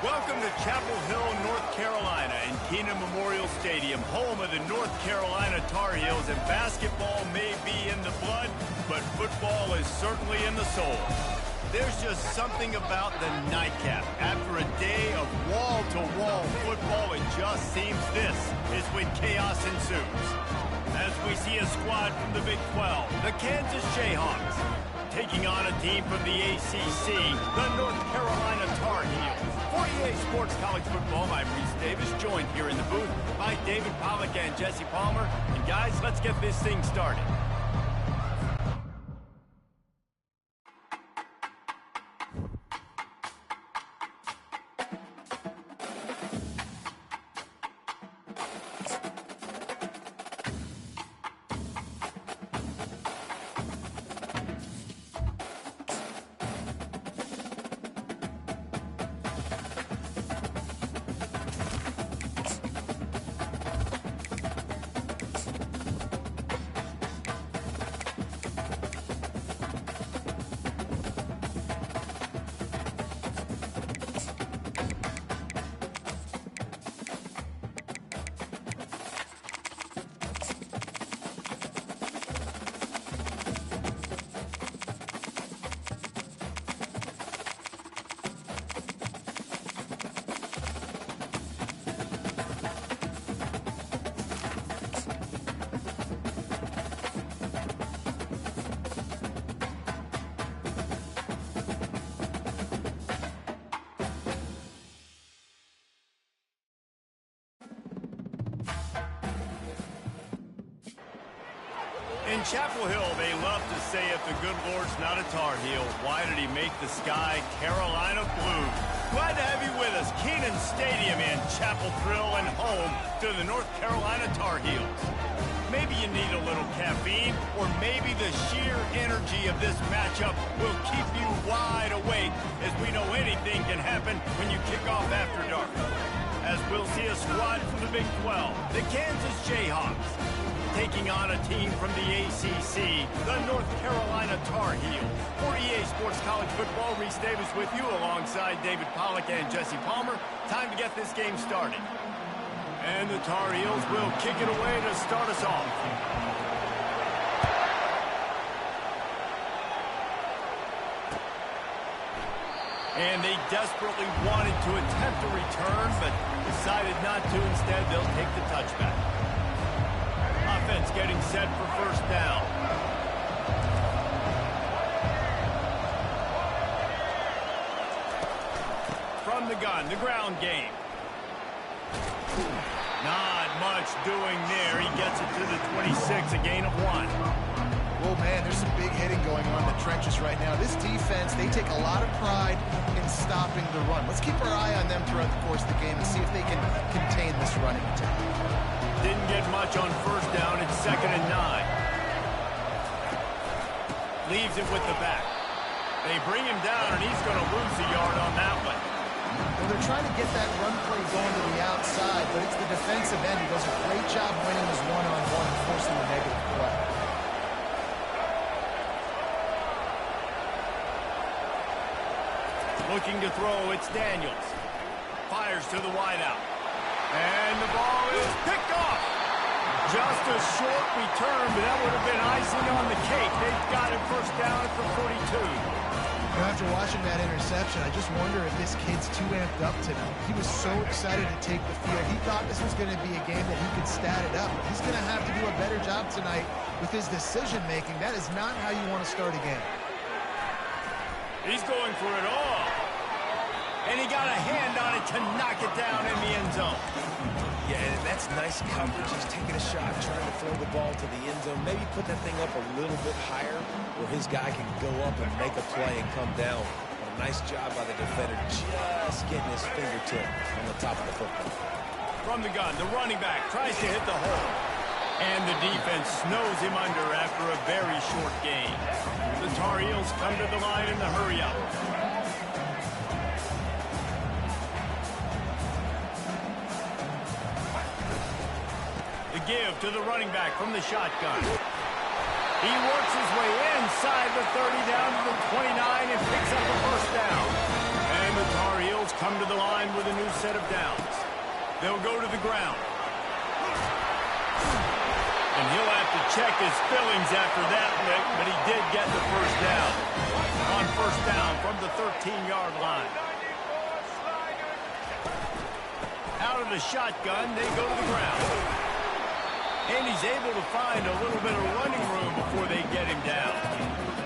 Welcome to Chapel Hill, North Carolina, and Keenan Memorial Stadium, home of the North Carolina Tar Heels. And basketball may be in the blood, but football is certainly in the soul. There's just something about the nightcap. After a day of wall-to-wall football, it just seems this is when chaos ensues. As we see a squad from the Big 12, the Kansas Jayhawks, taking on a team from the ACC, the North Carolina Tar Heels. For EA Sports College Football, I'm Reese Davis, joined here in the booth by David Pollack and Jesse Palmer. And guys, let's get this thing started. In Chapel Hill, they love to say if the good Lord's not a Tar Heel, why did he make the sky Carolina blue? Glad to have you with us. Kenan Stadium in Chapel Thrill and home to the North Carolina Tar Heels. Maybe you need a little caffeine, or maybe the sheer energy of this matchup will keep you wide awake, as we know anything can happen when you kick off after dark. As we'll see a squad from the Big 12, the Kansas Jayhawks, taking on a team from the ACC, the North Carolina Tar Heels. For EA Sports College Football, Reese Davis with you alongside David Pollack and Jesse Palmer. Time to get this game started. And the Tar Heels will kick it away to start us off. And they desperately wanted to attempt a return, but decided not to. Instead, they'll take the touchback. Offense getting set for first down. From the gun, the ground game. Not much doing there. He gets it to the 26, a gain of 1. Oh, man, there's some big hitting going on in the trenches right now. This defense, they take a lot of pride in stopping the run. Let's keep our eye on them throughout the course of the game and see if they can contain this running attack. Didn't get much on first down. It's 2nd and 9. Leaves it with the back. They bring him down, and he's going to lose a yard on that one. Well, they're trying to get that run play going to the outside, but it's the defensive end who does a great job winning his one-on-one and forcing the negative play. Looking to throw, it's Daniels. Fires to the wideout. And the ball is picked off. Just a short return, but that would have been icing on the cake. They've got it first down at the 42. After watching that interception, I just wonder if this kid's too amped up tonight. He was so excited to take the field. He thought this was going to be a game that he could stat it up. But he's going to have to do a better job tonight with his decision-making. That is not how you want to start a game. He's going for it all. And he got a hand on it to knock it down in the end zone. Yeah, and that's nice coverage. He's taking a shot, trying to throw the ball to the end zone. Maybe put that thing up a little bit higher where his guy can go up and make a play and come down. But a nice job by the defender just getting his fingertip on the top of the football. From the gun, the running back tries to hit the hole. And the defense snows him under after a very short gain. The Tar Heels come to the line in the hurry-up. give to the running back from the shotgun. He works his way inside the 30 down to the 29 and picks up the first down. And the Tar Heels come to the line with a new set of downs. They'll go to the ground. And he'll have to check his fillings after that lick, but he did get the first down. On first down from the 13-yard line. Out of the shotgun, they go to the ground. And he's able to find a little bit of running room before they get him down.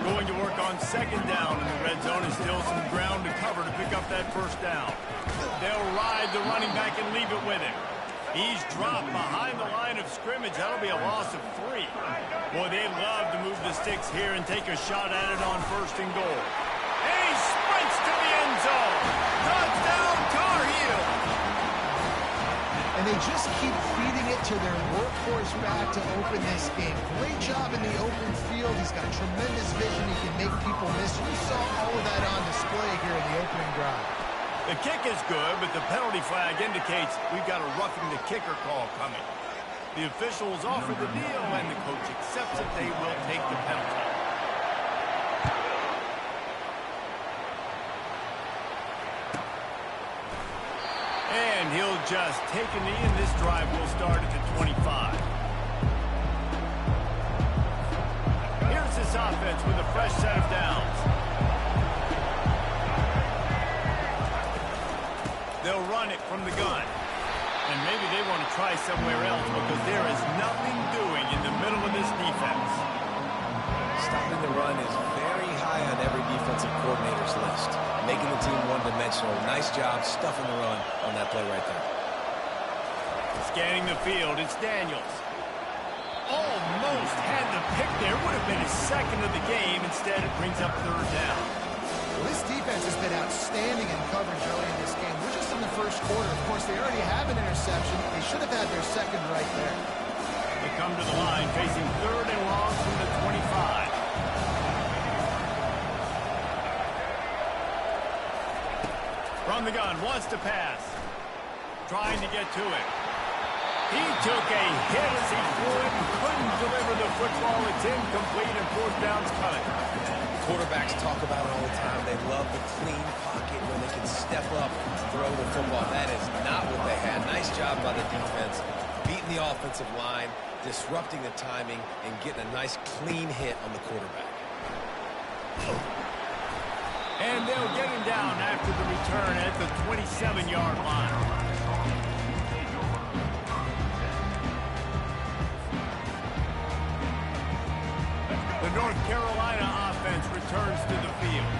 Going to work on second down, and the red zone is still some ground to cover to pick up that first down. They'll ride the running back and leave it with him. He's dropped behind the line of scrimmage. That'll be a loss of 3. Boy, they love to move the sticks here and take a shot at it on first and goal. And he sprints to the end zone. Touchdown, Tar Heels. And they just keep feeding it to their workhorse back to open this game. Great job in the open field. He's got tremendous vision. He can make people miss. You saw all of that on display here in the opening drive. The kick is good, but the penalty flag indicates we've got a roughing the kicker call coming. The officials offer the deal, and the coach accepts that they will take the penalty. And he'll just take a knee, and this drive will start at the 25. Here's this offense with a fresh set of downs. They'll run it from the gun. And maybe they want to try somewhere else because there is nothing doing in the middle of this defense. Stopping the run is very high on every defensive coordinator's list. Making the team one-dimensional. Nice job stuffing the run on that play right there. Scanning the field, it's Daniels. Almost had the pick there. Would have been his second of the game. Instead, it brings up third down. Well, this defense has been outstanding in coverage early in this game. We're just in the first quarter. Of course, they already have an interception. They should have had their second right there. They come to the line facing third and long from the 25. From the gun, wants to pass. Trying to get to it. He took a hit as he threw it and couldn't deliver the football. It's incomplete and fourth down's coming. Quarterbacks talk about it all the time. They love the clean pocket where they can step up and throw the football. That is not what they had. Nice job by the defense, beating the offensive line, disrupting the timing, and getting a nice clean hit on the quarterback. And they'll get him down after the return at the 27-yard line. The North Carolina offense returns to the field.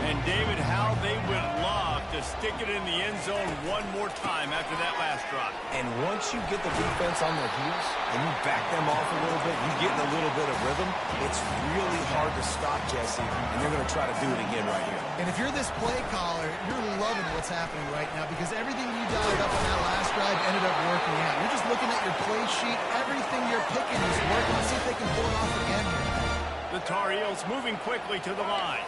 And David, how they would love to stick it in the end zone one more time after that last drive. And once you get the defense on their heels and you back them off a little bit, you get in a little bit of rhythm, it's really hard to stop, Jesse, and they're going to try to do it again right here. And if you're this play caller, you're loving what's happening right now because everything you dialed up on that last drive ended up working out. You're just looking at your play sheet. Everything you're picking is working. Let's see if they can pull it off again here. The Tar Heels moving quickly to the line.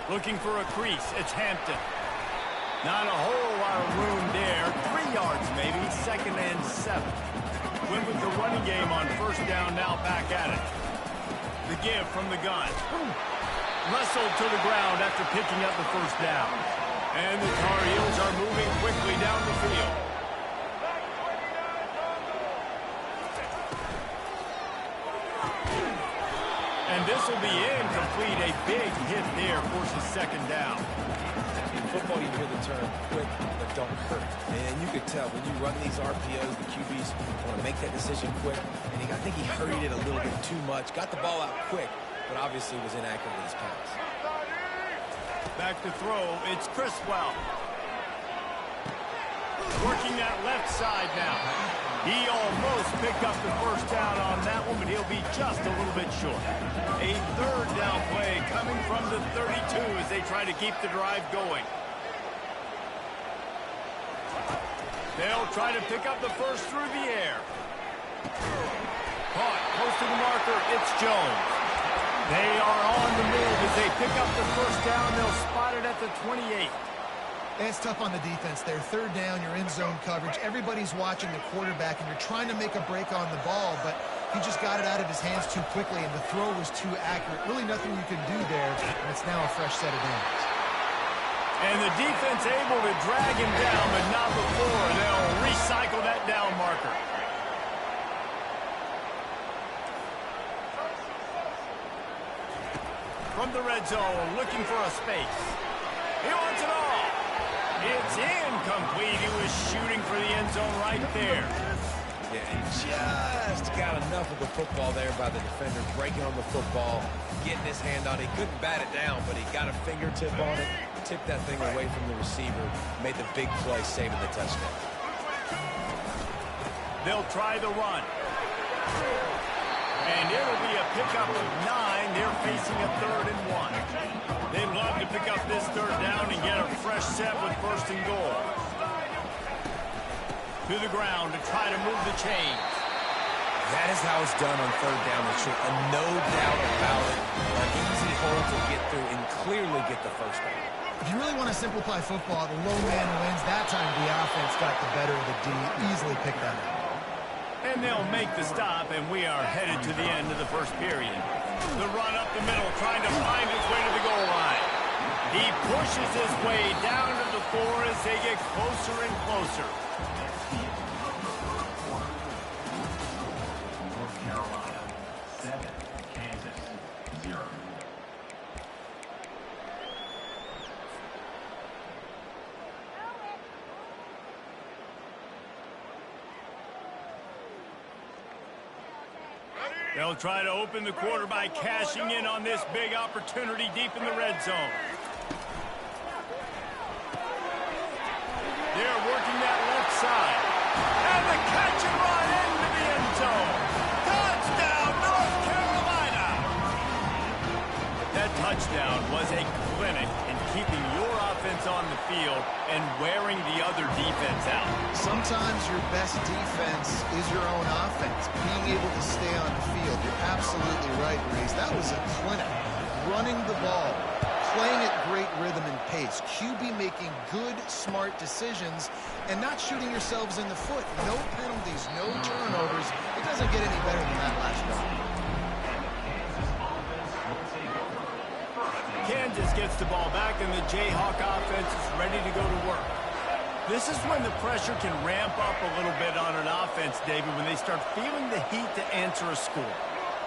Looking for a crease. It's Hampton. Not a whole lot of room there. 3 yards maybe. Second and 7. Went with the running game on first down. Now back at it. The give from the gun. Wrestled to the ground after picking up the first down. And the Tar Heels are moving quickly down the field. And this will be incomplete. A big hit there forces second down. In football, you hear the term quick but don't hurt. And you could tell when you run these RPOs, the QBs want to make that decision quick. And I think he hurried it a little bit too much. Got the ball out quick, but obviously was inaccurate with his pass. Back to throw. It's Criswell. Working that left side now. He almost picked up the first down on that one, but he'll be just a little bit short. A third down play coming from the 32 as they try to keep the drive going. They'll try to pick up the first through the air. Caught close to the marker. It's Jones. They are on the move as they pick up the first down. They'll spot it at the 28. It's tough on the defense there. Third down, you're in zone coverage. Everybody's watching the quarterback, and you're trying to make a break on the ball, but he just got it out of his hands too quickly, and the throw was too accurate. Really nothing you can do there, and it's now a fresh set of downs. And the defense able to drag him down, but not before. They'll recycle that down marker. From the red zone, looking for a space. He wants it all. It's incomplete. He was shooting for the end zone right there. Yeah, he just got enough of the football there by the defender, breaking on the football, getting his hand on it. He couldn't bat it down, but he got a fingertip on it, tipped that thing away from the receiver, made the big play, saving the touchdown. They'll try the run. And it'll be a pickup of 9. They're facing a 3rd and 1. They'd love to pick up this 3rd down and get a fresh set with 1st and goal. To the ground to try to move the chains. That is how it's done on 3rd down and short. No doubt about it. An easy hole to get through and clearly get the 1st down. If you really want to simplify football, the low man wins. That time the offense got the better of the D. Easily picked that up. And they'll make the stop, and we are headed to the end of the 1st period. The run up the middle, trying to find his way to the goal line. He pushes his way down to the 4 as they get closer and closer. North Carolina, 7, Kansas, 0. They'll try to open the quarter by cashing in on this big opportunity deep in the red zone. They're working that left side. And the catch and run into the end zone. Touchdown, North Carolina! That touchdown was a clinic in keeping your offense on the field and wearing the other defense out. Sometimes your best defense is your own offense, being able to stay on the field. You're absolutely right, Reese. That was a clinic. Running the ball, playing at great rhythm and pace. QB making good, smart decisions and not shooting yourselves in the foot. No penalties, no turnovers. It doesn't get any better than that last drive. Kansas gets the ball back, and the Jayhawk offense is ready to go to work. This is when the pressure can ramp up a little bit on an offense, David, when they start feeling the heat to answer a score.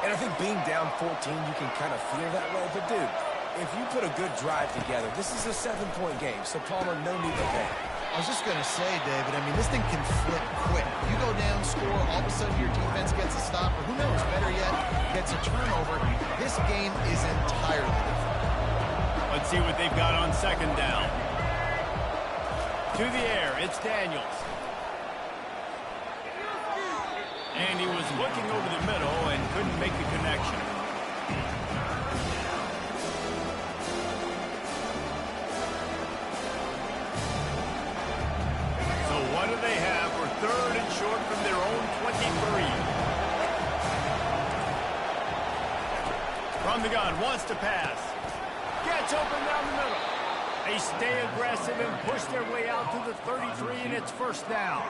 And I think being down 14, you can kind of feel that way. But, dude, if you put a good drive together, this is a 7-point game. So, Palmer, no need to panic. I was just going to say, David, I mean, this thing can flip quick. You go down, score, all of a sudden your defense gets a stop, or who knows, better yet, gets a turnover. This game is entirely different. Let's see what they've got on 2nd down. To the air, it's Daniels. And he was looking over the middle and couldn't make the connection. So what do they have for 3rd and short from their own 23? From the gun, wants to pass. Gets open down the middle. They stay aggressive and push their way out to the 33, and it's 1st down.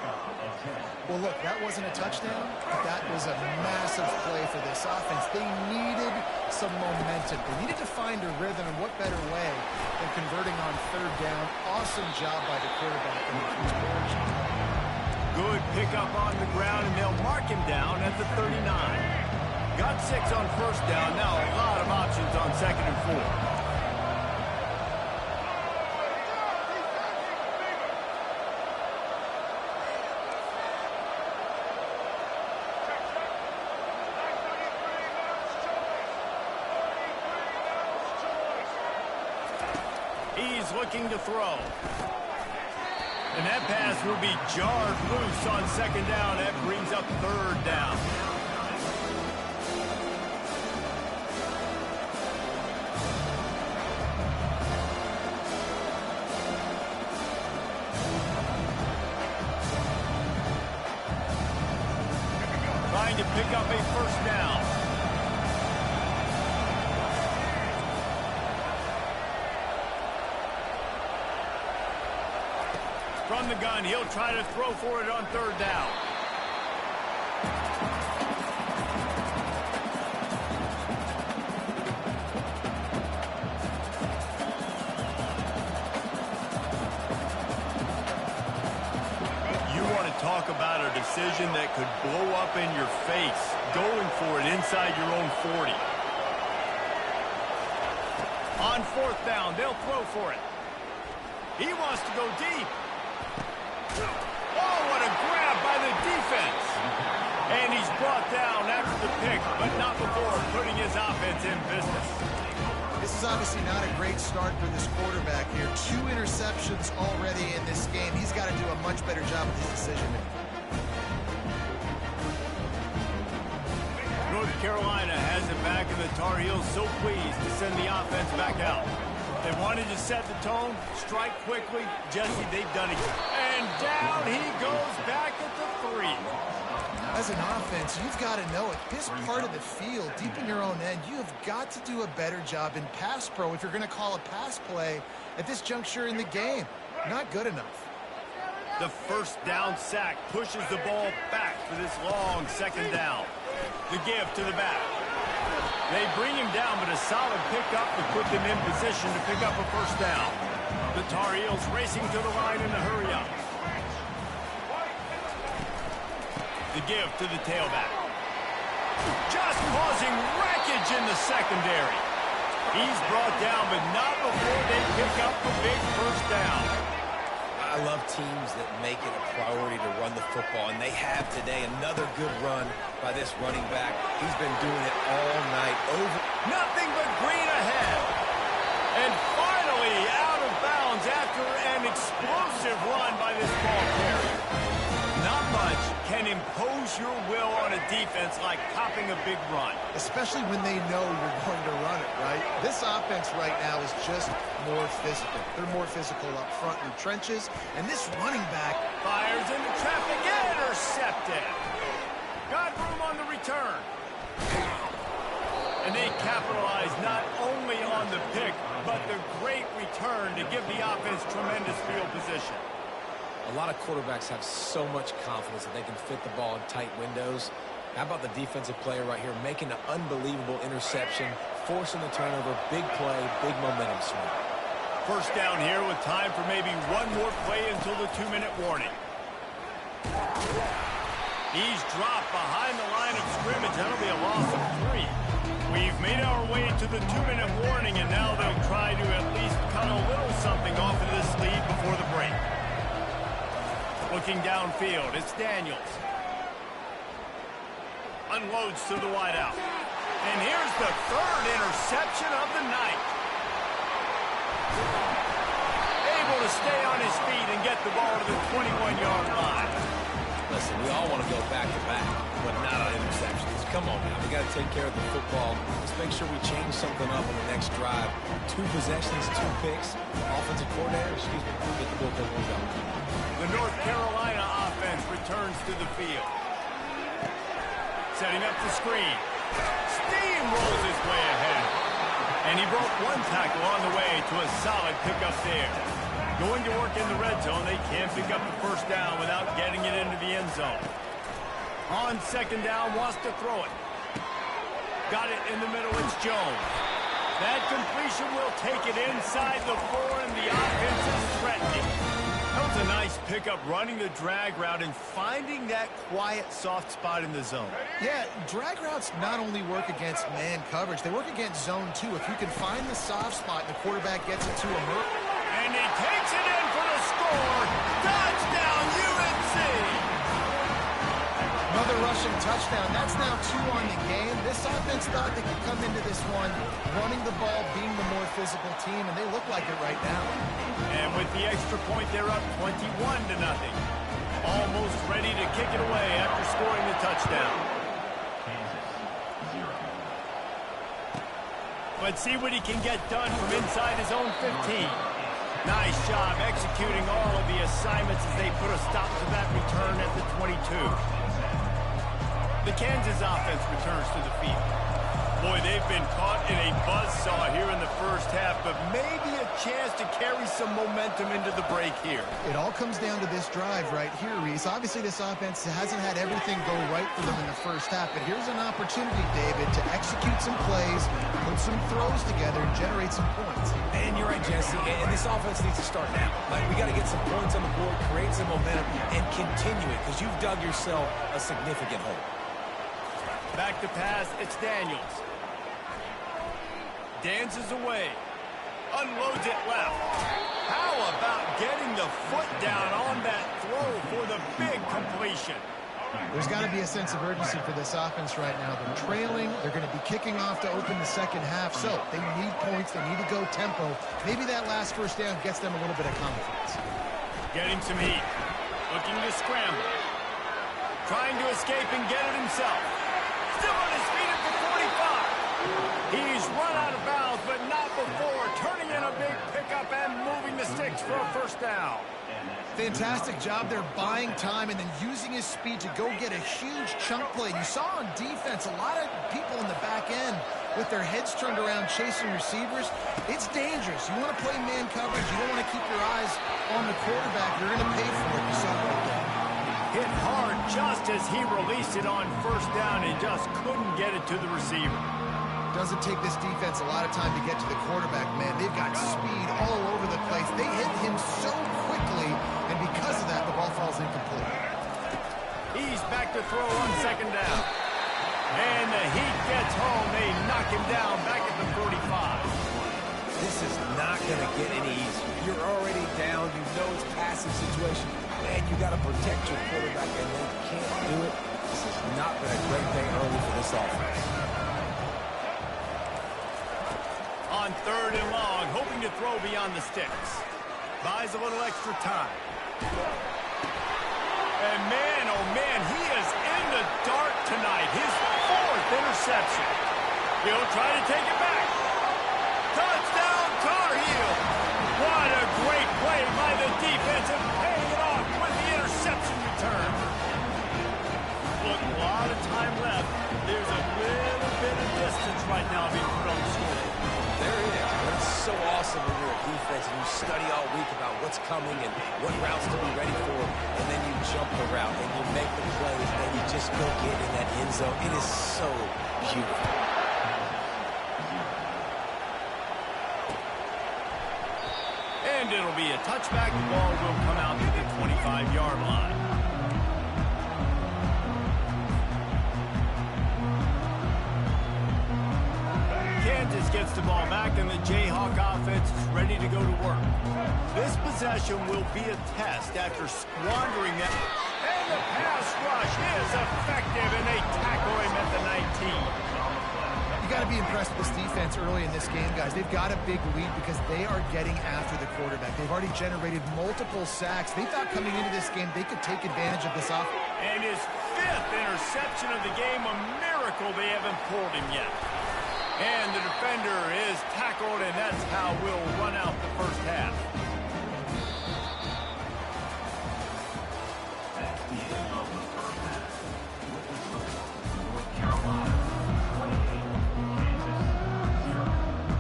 Well, look, that wasn't a touchdown, but that was a massive play for this offense. They needed some momentum. They needed to find a rhythm, and what better way than converting on 3rd down. Awesome job by the quarterback in the conversion. Good pickup on the ground, and they'll mark him down at the 39. Got 6 on 1st down. Now a lot of options on 2nd and 4. He's looking to throw. And that pass will be jarred loose on 2nd down. That brings up 3rd down. Trying to pick up a 1st down. From the gun, he'll try to throw for it on third down. You want to talk about a decision that could blow up in your face, going for it inside your own 40. On fourth down, they'll throw for it. He wants to go deep. Oh, what a grab by the defense. And he's brought down after the pick, but not before putting his offense in business. This is obviously not a great start for this quarterback here. 2 interceptions already in this game. He's got to do a much better job with his decision-making. North Carolina has it back, and the Tar Heels so pleased to send the offense back out. They wanted to set the tone, strike quickly. Jesse, they've done it. And down he goes back at the 3. As an offense, you've got to know it. This part of the field, deep in your own end, you have got to do a better job in pass pro if you're going to call a pass play at this juncture in the game. Not good enough. The first down sack pushes the ball back for this long second down. The give to the back. They bring him down, but a solid pickup to put them in position to pick up a first down. The Tar Heels racing to the line in a hurry up. The give to the tailback. Just causing wreckage in the secondary. He's brought down, but not before they pick up the big first down. I love teams that make it a priority to run the football, and they have today. Another good run by this running back. He's been doing it all night over. Nothing but green ahead. And finally out of bounds after an explosive run by this ball carrier. Not much can impose your will on a defense like popping a big run. Especially when they know you're going to run it, right? This offense right now is just more physical. They're more physical up front in the trenches, and this running back fires into traffic, intercepted. Got room on the return. And they capitalize not only on the pick, but the great return to give the offense tremendous field position. A lot of quarterbacks have so much confidence that they can fit the ball in tight windows. How about the defensive player right here making an unbelievable interception, forcing the turnover, big play, big momentum swing. First down here with time for maybe one more play until the 2-minute warning. He's dropped behind the line of scrimmage. That'll be a loss of 3. We've made our way to the 2-minute warning, and now they'll try to at least cut a little something off of this lead before the break. Looking downfield, it's Daniels. Unloads to the wideout. And here's the 3rd interception of the night. Able to stay on his feet and get the ball to the 21-yard line. Listen, we all want to go back-to-back, but not on interceptions. Come on now, we got to take care of the football. Let's make sure we change something up on the next drive. 2 possessions, 2 picks. Offensive coordinator, get the ball going. The North Carolina offense returns to the field. Setting up the screen. Steamrolls his way ahead. And he broke 1 tackle on the way to a solid pickup there. Going to work in the red zone, they can't pick up the first down without getting it into the end zone. On second down, wants to throw it. Got it in the middle, it's Jones. That completion will take it inside the 4, and the offense is threatening. That was a nice pickup, running the drag route and finding that quiet, soft spot in the zone. Yeah, drag routes not only work against man coverage, they work against zone too. If you can find the soft spot and the quarterback gets it to him. And he takes it in for the score. Touchdown, UNC! Another rushing touchdown. That's now 2 on the game. This offense thought they could come into this one running the ball, being the more physical team, and they look like it right now. And with the extra point, they're up 21-0. Almost ready to kick it away after scoring the touchdown. Kansas, 0. Let's see what he can get done from inside his own 15. Nice job executing all of the assignments as they put a stop to that return at the 22. The Kansas offense returns to the field. Boy, they've been caught in a buzzsaw here in the first half, but maybe a chance to carry some momentum into the break here. It all comes down to this drive right here, Reese. Obviously, this offense hasn't had everything go right for them in the first half, but here's an opportunity, David, to execute some plays, put some throws together, and generate some points. And you're right, Jesse, and this offense needs to start now. Like, we got to get some points on the board, create some momentum, and continue it, because you've dug yourself a significant hole. Back to pass, it's Daniels. Dances away. Unloads it left. How about getting the foot down on that throw for the big completion? There's got to be a sense of urgency for this offense right now. They're trailing. They're going to be kicking off to open the second half, so they need points. They need to go tempo. Maybe that last first down gets them a little bit of confidence. Getting some heat. Looking to scramble. Trying to escape and get it himself. Still on his feet at the 45. He's run out of bounds, but not before turning in a big pickup and moving the sticks for a first down. Fantastic job there buying time and then using his speed to go get a huge chunk play. You saw on defense a lot of people in the back end with their heads turned around chasing receivers. It's dangerous. You want to play man coverage. You don't want to keep your eyes on the quarterback. You're going to pay for it. You saw right there. Hit hard just as he released it on first down and just couldn't get it to the receiver. Doesn't take this defense a lot of time to get to the quarterback, man. They've got speed all over the place. They hit him so quickly, and because of that, the ball falls incomplete. He's back to throw on second down. And the heat gets home. They knock him down back at the 45. This is not going to get any easier. You're already down. You know it's a passive situation. Man, you got to protect your quarterback, and they can't do it. This has not been a great day early for this offense. On third and long, hoping to throw beyond the sticks. Buys a little extra time. And man, oh man, he is in the dark tonight. His fourth interception. He'll try to take it back. Touchdown, Tar Heel. What a great play by the defense and paying it off with the interception return. Look, a lot of time left. There's a little bit of distance right now being put on the score. There it is. But it's so awesome when you're a defense and you study all week about what's coming and what routes to be ready for, and then you jump the route and you make the plays and you just go get in that end zone. It is so beautiful. And it'll be a touchback. The ball will come out to the 25-yard line. Kansas gets the ball back, and the Jayhawk offense is ready to go to work. This possession will be a test after squandering that. And the pass rush is effective, and they tackle him at the 19. You got to be impressed with this defense early in this game, guys. They've got a big lead because they are getting after the quarterback. They've already generated multiple sacks. They thought coming into this game they could take advantage of this offense. And his fifth interception of the game, a miracle they haven't pulled him yet. And the defender is tackled, and that's how we'll run out the first half.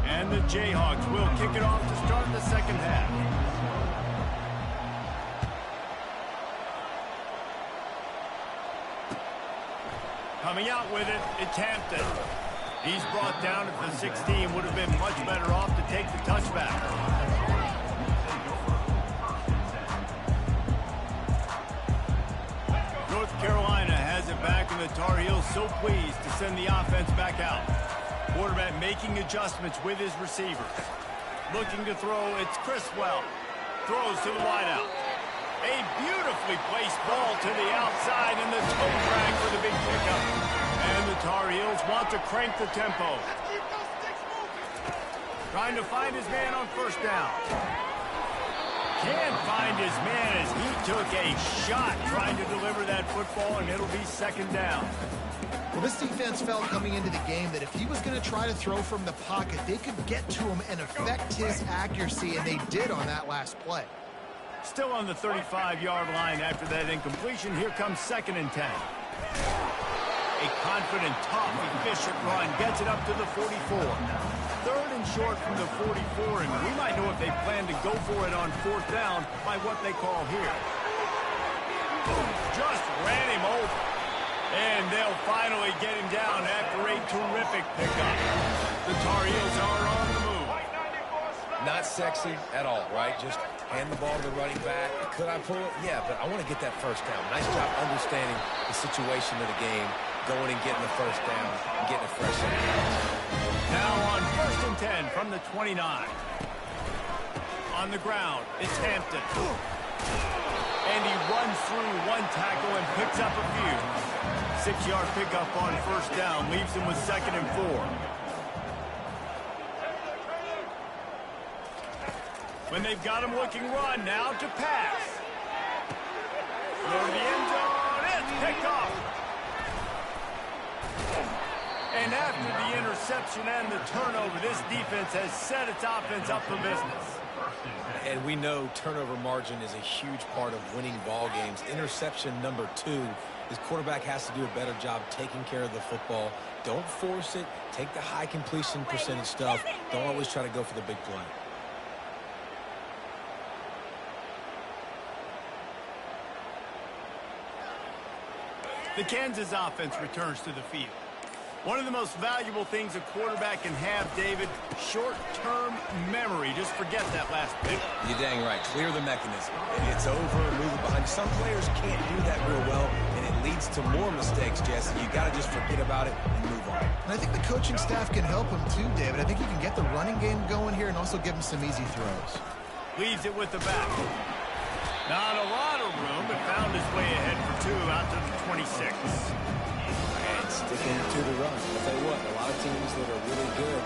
And the Jayhawks will kick it off to start the second half. Coming out with it, it's Hampton. He's brought down at the 16. Would have been much better off to take the touchback. North Carolina has it back, and the Tar Heels so pleased to send the offense back out. Quarterback making adjustments with his receivers. Looking to throw, it's Criswell. Throws to the wideout. A beautifully placed ball to the outside, and the toe drag for the big pickup. And the Tar Heels want to crank the tempo. Trying to find his man on first down. Can't find his man as he took a shot trying to deliver that football, and it'll be second down. Well, this defense felt coming into the game that if he was going to try to throw from the pocket, they could get to him and affect his accuracy, and they did on that last play. Still on the 35-yard line after that incompletion. Here comes second and 10. A confident, tough, efficient run gets it up to the 44. Third and short from the 44, and we might know if they plan to go for it on fourth down by what they call here. Just ran him over. And they'll finally get him down after a terrific pickup. The Tar Heels are on the move. Not sexy at all, right? Just hand the ball to the running back. Could I pull it? Yeah, but I want to get that first down. Nice job understanding the situation of the game, going and getting the first down, and getting a fresh set of downs. Now on 1st and 10 from the 29. On the ground, it's Hampton. And he runs through one tackle and picks up a few. 6-yard pickup on first down leaves him with 2nd and 4. When they've got him looking run, now to pass. Go to the end zone, it's picked off. And after the interception and the turnover, this defense has set its offense up for business. And we know turnover margin is a huge part of winning ball games. Interception number 2. His quarterback has to do a better job taking care of the football. Don't force it. Take the high completion percentage stuff. Don't always try to go for the big play. The Kansas offense returns to the field. One of the most valuable things a quarterback can have, David, short-term memory. Just forget that last pick. You're dang right. Clear the mechanism. It's over, move it behind. Some players can't do that real well, and it leads to more mistakes, Jesse. You got to just forget about it and move on. And I think the coaching staff can help him too, David. I think he can get the running game going here and also give him some easy throws. Leaves it with the back. Not a lot of room, but found his way ahead for 2 out to the 26. Sticking to the run. I'll tell you what, a lot of teams that are really good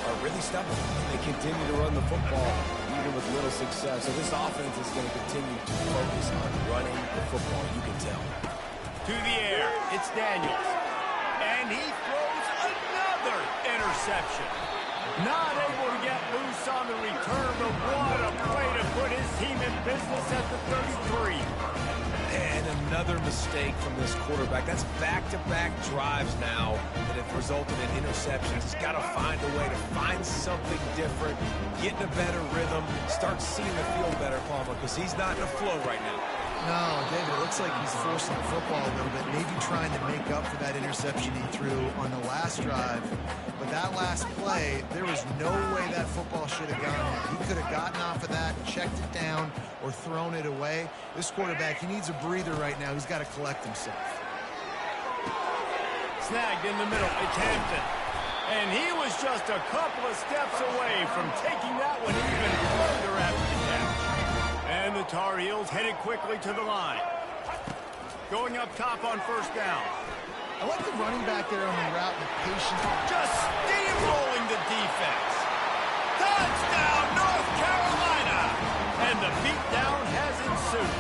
are really stubborn. They continue to run the football even with little success. So this offense is going to continue to focus on running the football. You can tell. To the air, it's Daniels. And he throws another interception. Not able to get loose on the return, but what a play to put his team in business at the 33. And another mistake from this quarterback. That's back-to-back drives now that have resulted in interceptions. He's got to find a way to find something different, get in a better rhythm, start seeing the field better, Palmer, because he's not in a flow right now. No, David, it looks like he's forcing the football a little bit, maybe trying to make up for that interception he threw on the last drive. But that last play, there was no way that football should have gone there. He could have gotten off of that, checked it down, or thrown it away. This quarterback, he needs a breather right now. He's got to collect himself. Snagged in the middle, it's Hampton. And he was just a couple of steps away from taking that one even further after the catch. And the Tar Heels headed quickly to the line. Going up top on first down. I like the running back there on the route, the patience. Just steamrolling the defense. Touchdown, North Carolina! And the beatdown has ensued.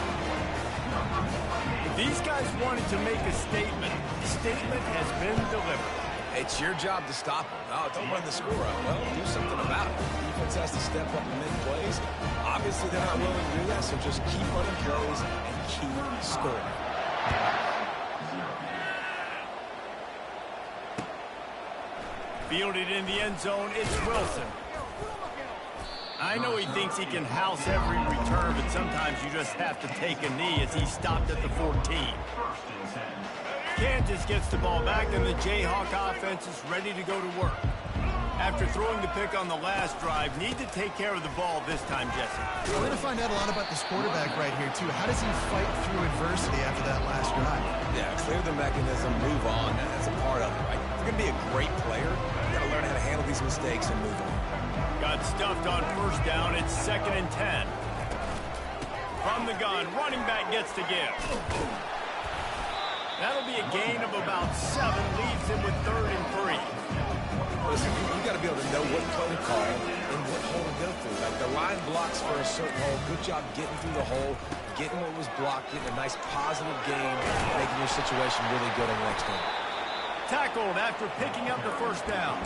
These guys wanted to make a statement. The statement has been delivered. It's your job to stop him. No, don't run the score up. Well, do something about it. The defense has to step up and make plays. Obviously, they're not willing to do that, so just keep running plays and keep scoring. Fielded in the end zone, it's Wilson. I know he thinks he can house every return, but sometimes you just have to take a knee as he stopped at the 14. Kansas gets the ball back, and the Jayhawk offense is ready to go to work. After throwing the pick on the last drive, need to take care of the ball this time, Jesse. We're going to find out a lot about this quarterback right here, too. How does he fight through adversity after that last drive? Yeah, clear the mechanism, move on. That's a part of it, right? If you're going to be a great player, you got to learn how to handle these mistakes and move on. Got stuffed on first down. It's 2nd and 10. From the gun, running back gets to give. That'll be a gain of about 7, leaves him with 3rd and 3. Listen, you got to be able to know what play to call and what hole to go through. Like the line blocks for a certain hole. Good job getting through the hole, getting what was blocked, getting a nice positive gain, making your situation really good on the next one. Tackled after picking up the first down.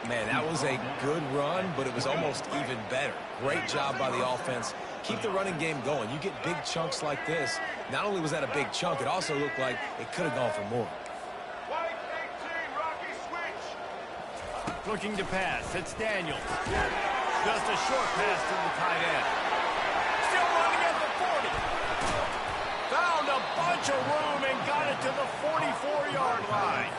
Man, that was a good run, but it was almost even better. Great job by the offense. Keep the running game going. You get big chunks like this. Not only was that a big chunk, it also looked like it could have gone for more. Looking to pass. It's Daniels. Just a short pass to the tight end. Still running at the 40. Found a bunch of room and got it to the 44-yard line.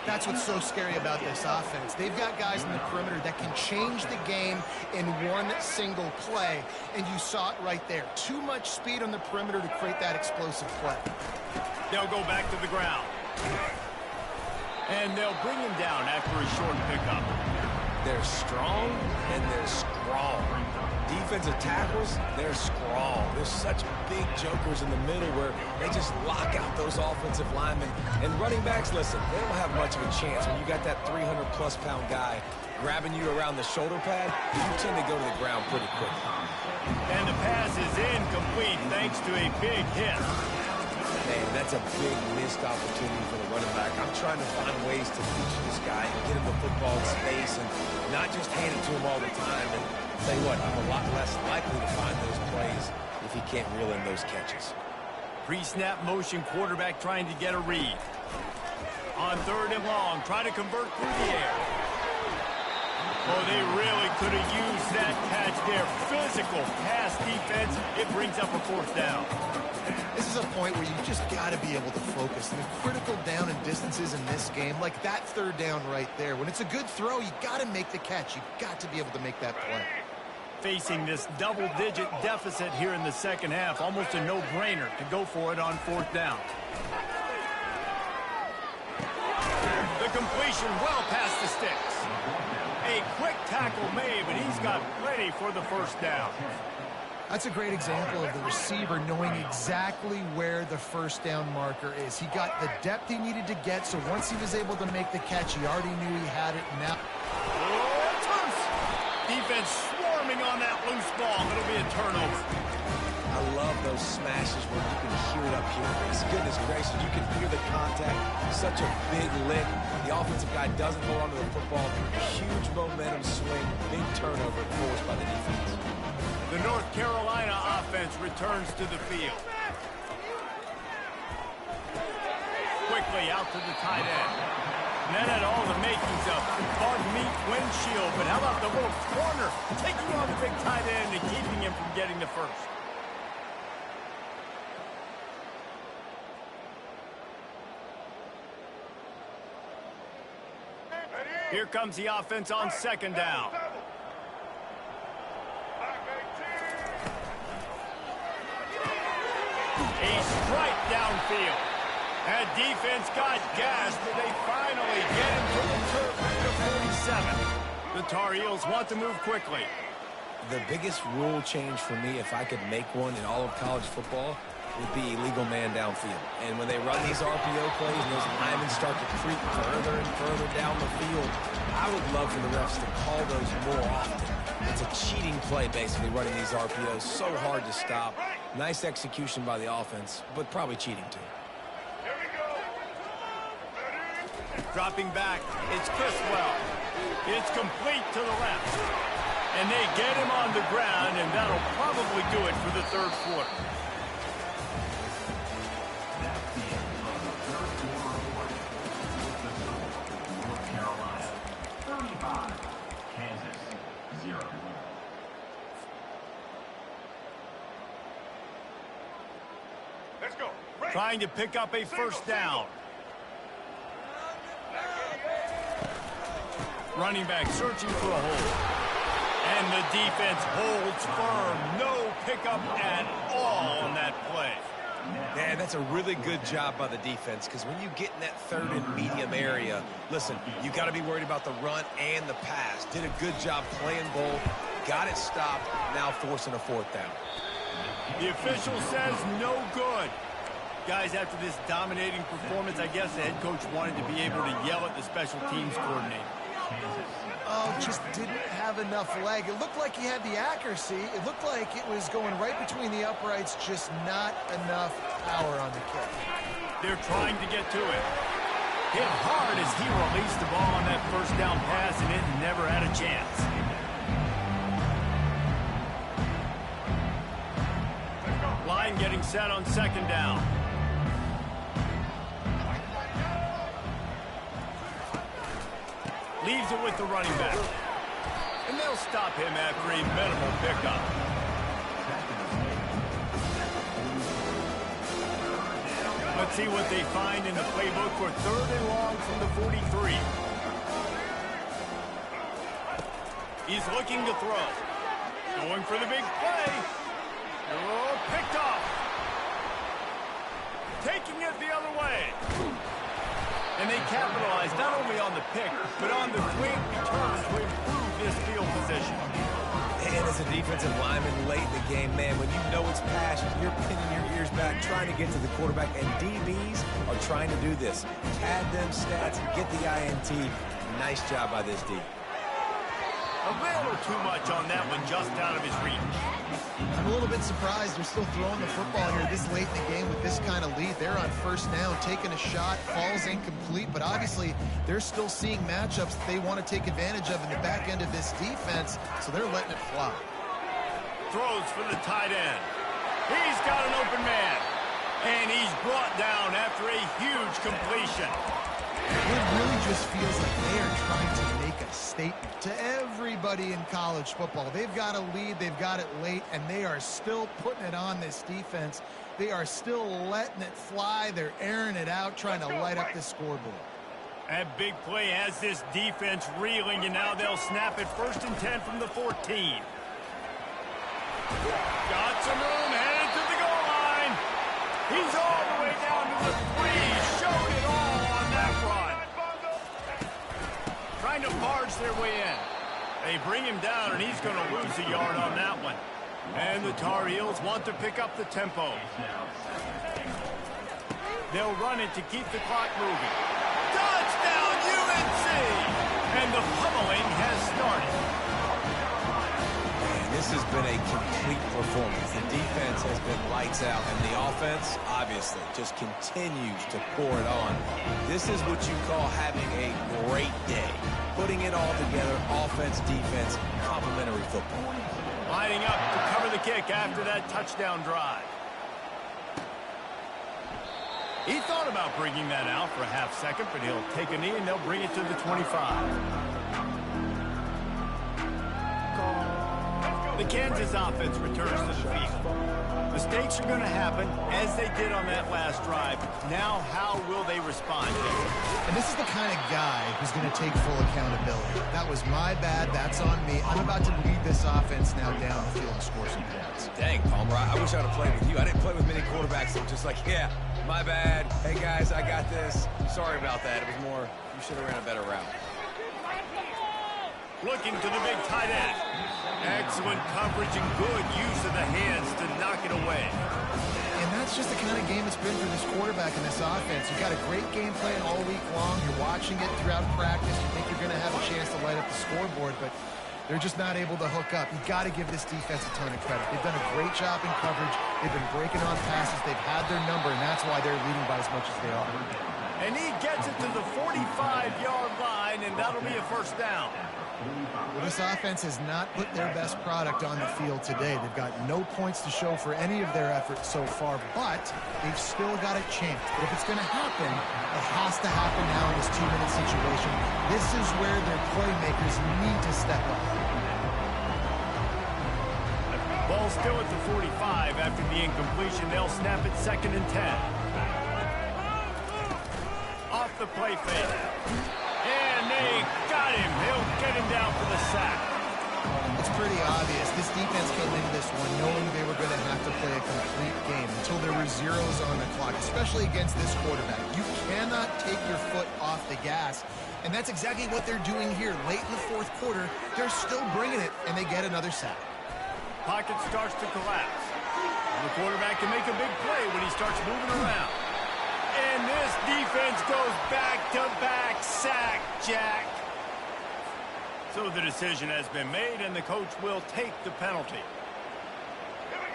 That's what's so scary about this offense. They've got guys in the perimeter that can change the game in one single play, and you saw it right there. Too much speed on the perimeter to create that explosive play. They'll go back to the ground. And they'll bring him down after a short pickup. They're strong and they're strong. Defensive tackles, they're strong. There's such big jokers in the middle where they just lock out those offensive linemen. And running backs, listen, they don't have much of a chance. When you got that 300-plus pound guy grabbing you around the shoulder pad, you tend to go to the ground pretty quickly. And the pass is incomplete thanks to a big hit. Man, that's a big missed opportunity for the running back. I'm trying to find ways to feature this guy and get him the football in space and not just hand it to him all the time. And tell you what, I'm a lot less likely to find those plays if he can't reel in those catches. Pre-snap motion quarterback trying to get a read. On 3rd and long, trying to convert through the air. Oh, they really could have used that catch there. Physical pass defense. It brings up a 4th down. This is a point where you just got to be able to focus. And the critical down and distances in this game, like that 3rd down right there. When it's a good throw, you got to make the catch. You got to be able to make that play. Facing this double-digit deficit here in the second half, almost a no-brainer to go for it on 4th down. The completion well past the sticks. A quick tackle made, but he's got plenty for the 1st down. That's a great example of the receiver knowing exactly where the 1st down marker is. He got the depth he needed to get, so once he was able to make the catch, he already knew he had it. Now, defense swarming on that loose ball. It'll be a turnover. I love those smashes where you can hear it up here. Goodness gracious, you can hear the contact. Such a big lick. The offensive guy doesn't hold on to the football. Huge momentum swing. Big turnover forced by the defense. The North Carolina offense returns to the field. Quickly out to the tight end. And that had all the makings of bug meat windshield, but how about the little corner taking on the big tight end and keeping him from getting the 1st? Here comes the offense on 2nd down. A strike downfield. That defense got gassed, but they finally get him to the turf at the 47. The Tar Heels want to move quickly. The biggest rule change for me, if I could make one in all of college football, would be illegal man downfield. And when they run these RPO plays and those linemen start to creep further and further down the field, I would love for the refs to call those more often. It's a cheating play, basically, running these RPOs. So hard to stop. Nice execution by the offense, but probably cheating, too. Dropping back, it's Criswell. It's complete to the left. And they get him on the ground, and that'll probably do it for the 3rd quarter. North Carolina 35, Kansas 0. Let's go. Trying to pick up a 1st down. Running back searching for a hole. And the defense holds firm. No pickup at all on that play. Man, that's a really good job by the defense, because when you get in that 3rd and medium area, listen, you got to be worried about the run and the pass. Did a good job playing both, got it stopped, now forcing a 4th down. The official says no good. Guys, after this dominating performance, I guess the head coach wanted to be able to yell at the special teams coordinator. oh, just didn't have enough leg. It looked like he had the accuracy. It looked like it was going right between the uprights, just not enough power on the kick. They're trying to get to it. Hit hard as he released the ball on that 1st down pass, and it never had a chance. Line getting set on 2nd down. Leaves it with the running back. And they'll stop him after a minimal pickup. Let's see what they find in the playbook for 3rd and long from the 43. He's looking to throw. Going for the big play. Oh, picked off. Taking it the other way. And they capitalize not only on the pick, but on the quick return to improve this field position. And as a defensive lineman late in the game, man, when you know it's pass, you're pinning your ears back, trying to get to the quarterback, and DBs are trying to do this. Pad them stats and get the INT. Nice job by this D. A little too much on that one, just out of his reach. I'm a little bit surprised they're still throwing the football here this late in the game with this kind of lead. They're on 1st down, taking a shot, falls incomplete, but obviously they're still seeing matchups that they want to take advantage of in the back end of this defense, so they're letting it fly. Throws for the tight end. He's got an open man, and he's brought down after a huge completion. It really just feels like they are trying to make a statement to everybody in college football. They've got a lead, they've got it late, and they are still putting it on this defense. They are still letting it fly. They're airing it out, trying to light up the scoreboard. That big play has this defense reeling, and now they'll snap it 1st and 10 from the 14. Got some room, headed to the goal line. He's all the way down to the 3, showed it all on that run. Trying to barge their way in. They bring him down, and he's going to lose a yard on that one. And the Tar Heels want to pick up the tempo. They'll run it to keep the clock moving. Touchdown, UNC! And the pummeling has started. Man, this has been a complete performance. The defense has been lights out, and the offense, obviously, just continues to pour it on. This is what you call having a great day. Putting it all together, offense, defense, complementary football. Lining up to cover the kick after that touchdown drive. He thought about bringing that out for a half-second, but he'll take a knee and they'll bring it to the 25. The Kansas offense returns to the field. Mistakes are going to happen, as they did on that last drive. Now, how will they respond? And this is the kind of guy who's going to take full accountability. That was my bad. That's on me. I'm about to lead this offense now down the field and score some points. Dang, Palmer, I wish I'd have played with you. I didn't play with many quarterbacks that were just like, yeah, my bad. Hey, guys, I got this. Sorry about that. It was more, you should have ran a better route. Looking to the big tight end. Excellent coverage and good use of the hands to knock it away. And that's just the kind of game it's been for this quarterback in this offense. You've got a great game plan all week long. You're watching it throughout practice. You think you're going to have a chance to light up the scoreboard, but they're just not able to hook up. You've got to give this defense a ton of credit. They've done a great job in coverage. They've been breaking on passes. They've had their number, and that's why they're leading by as much as they are. And he gets it to the 45-yard line, and that'll be a 1st down. Well, this offense has not put their best product on the field today. They've got no points to show for any of their efforts so far, but they've still got a chance. But if it's going to happen, it has to happen now in this 2-minute situation. This is where their playmakers need to step up. Ball still at the 45 after the incompletion. They'll snap it 2nd and 10. Off the play fake. And they got him. He'll get him down for the sack. It's pretty obvious. This defense came into this one knowing they were going to have to play a complete game until there were zeros on the clock, especially against this quarterback. You cannot take your foot off the gas, and that's exactly what they're doing here. Late in the 4th quarter, they're still bringing it, and they get another sack. Pocket starts to collapse. The quarterback can make a big play when he starts moving around. And this defense goes back-to-back sack, Jack. So the decision has been made, and the coach will take the penalty.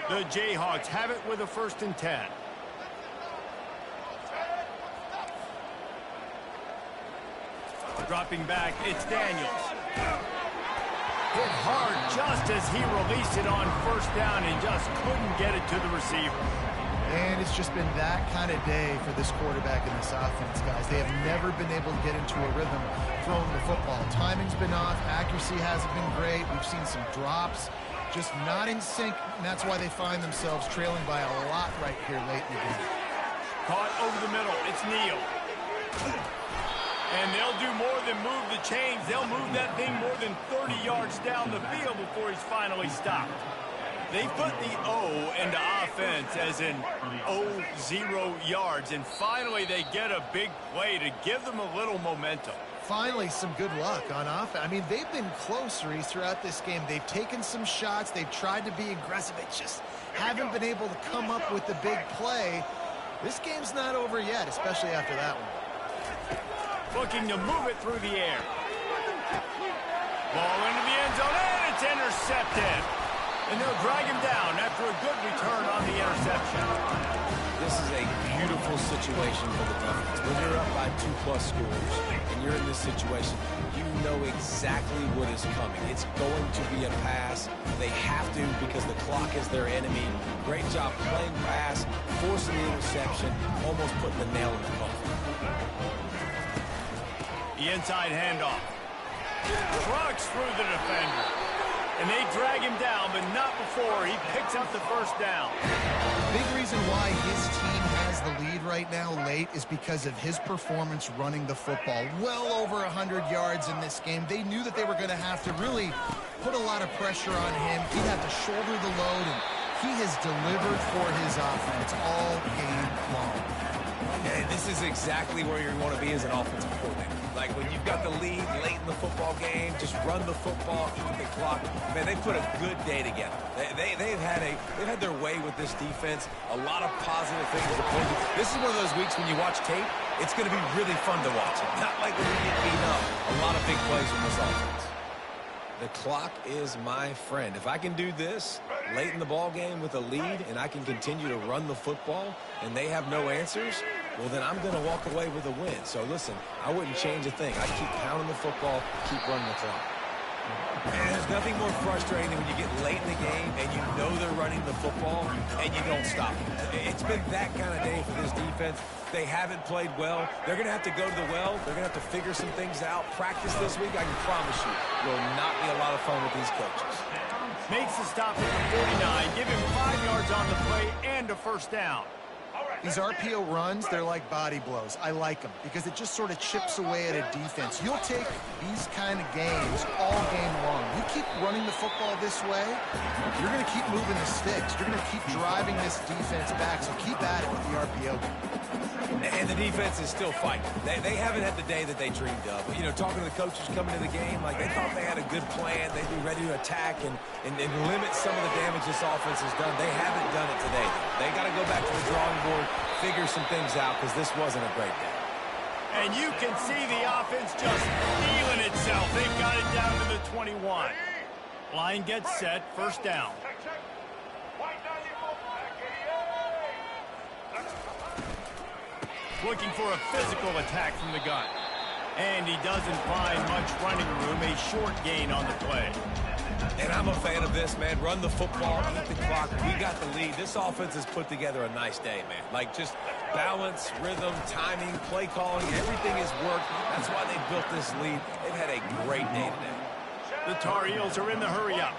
The Jayhawks have it with a 1st and 10. Dropping back, it's Daniels. Hit hard just as he released it on 1st down and just couldn't get it to the receiver. And it's just been that kind of day for this quarterback and this offense, guys. They have never been able to get into a rhythm throwing the football. Timing's been off. Accuracy hasn't been great. We've seen some drops. Just not in sync, and that's why they find themselves trailing by a lot right here late in the game. Caught over the middle. It's Neal. And they'll do more than move the chains. They'll move that thing more than 30 yards down the field before he's finally stopped. They put the O into offense as in 0 yards, and finally they get a big play to give them a little momentum. Finally, some good luck on offense. I mean, they've been close, Reese, throughout this game. They've taken some shots. They've tried to be aggressive. They just haven't been able to come up with the big play. This game's not over yet, especially after that one. Looking to move it through the air. Ball into the end zone, and it's intercepted. And they'll drag him down after a good return on the interception. This is a beautiful situation for the Dolphins. When you're up by 2+ scores and you're in this situation, you know exactly what is coming. It's going to be a pass. They have to because the clock is their enemy. Great job playing pass, forcing the interception, almost putting the nail in the coffin. The inside handoff. Trucks through the defender. And they drag him down, but not before he picks up the first down. Big reason why his team has the lead right now late is because of his performance running the football. Well over 100 yards in this game. They knew that they were going to have to really put a lot of pressure on him. He'd have to shoulder the load, and he has delivered for his offense all game long. And this is exactly where you want to be as an offensive coordinator. Like when you've got the lead late in the football game, just run the football, eat the clock. Man, they put a good day together. They've had their way with this defense. A lot of positive things to point to. This is one of those weeks when you watch tape, it's going to be really fun to watch. Not like when we get beat up. A lot of big plays from this offense. The clock is my friend. If I can do this late in the ball game with a lead and I can continue to run the football and they have no answers, well, then I'm going to walk away with a win. So, listen, I wouldn't change a thing. I'd keep pounding the football, keep running the clock. And there's nothing more frustrating than when you get late in the game and you know they're running the football and you don't stop them. It's been that kind of day for this defense. They haven't played well. They're going to have to go to the well. They're going to have to figure some things out. Practice this week, I can promise you, will not be a lot of fun with these coaches. Makes the stop at the 49, give him 5 yards on the play and a first down. These RPO runs, they're like body blows. I like them because it just sort of chips away at a defense. You'll take these kind of games all game long. You keep running the football this way, you're going to keep moving the sticks. You're going to keep driving this defense back, so keep at it with the RPO game. And the defense is still fighting. They haven't had the day that they dreamed of. You know, talking to the coaches coming to the game, like they thought they had a good plan. They'd be ready to attack and limit some of the damage this offense has done. They haven't done it today. They got to go back to the drawing board, figure some things out, because this wasn't a great day. And you can see the offense just feeling itself. They got it down to the 21. Line gets set, first down. Looking for a physical attack from the gun. And he doesn't find much running room, a short gain on the play. And I'm a fan of this, man. Run the football, eat the clock. We got the lead. This offense has put together a nice day, man. Like just balance, rhythm, timing, play calling, everything has worked. That's why they built this lead. They've had a great day today. The Tar Heels are in the hurry-up.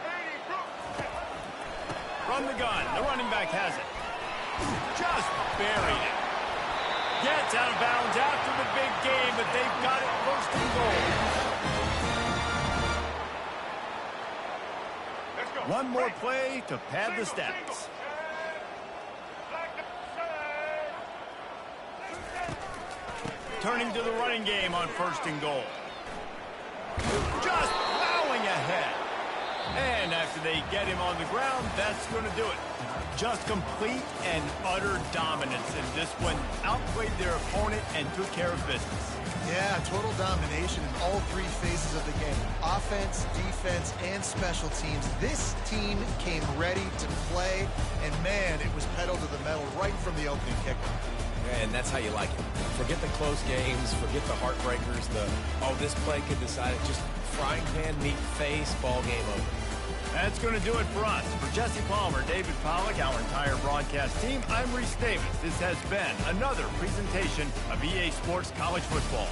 From the gun, the running back has it. Just buried it. Gets out of bounds after the big game, but they've got it first and goal. One more play to pad the stats. Turning to the running game on first and goal. Just plowing ahead. And after they get him on the ground, that's going to do it. Just complete and utter dominance, and this one outplayed their opponent and took care of business. Yeah, total domination in all three phases of the game. Offense, defense, and special teams. This team came ready to play, and man, it was pedal to the metal right from the opening kickoff. And that's how you like it. Forget the close games, forget the heartbreakers, this play could decide it. Just frying pan, meat face, ball game over. That's going to do it for us. For Jesse Palmer, David Pollack, our entire broadcast team, I'm Reese Davis. This has been another presentation of EA Sports College Football.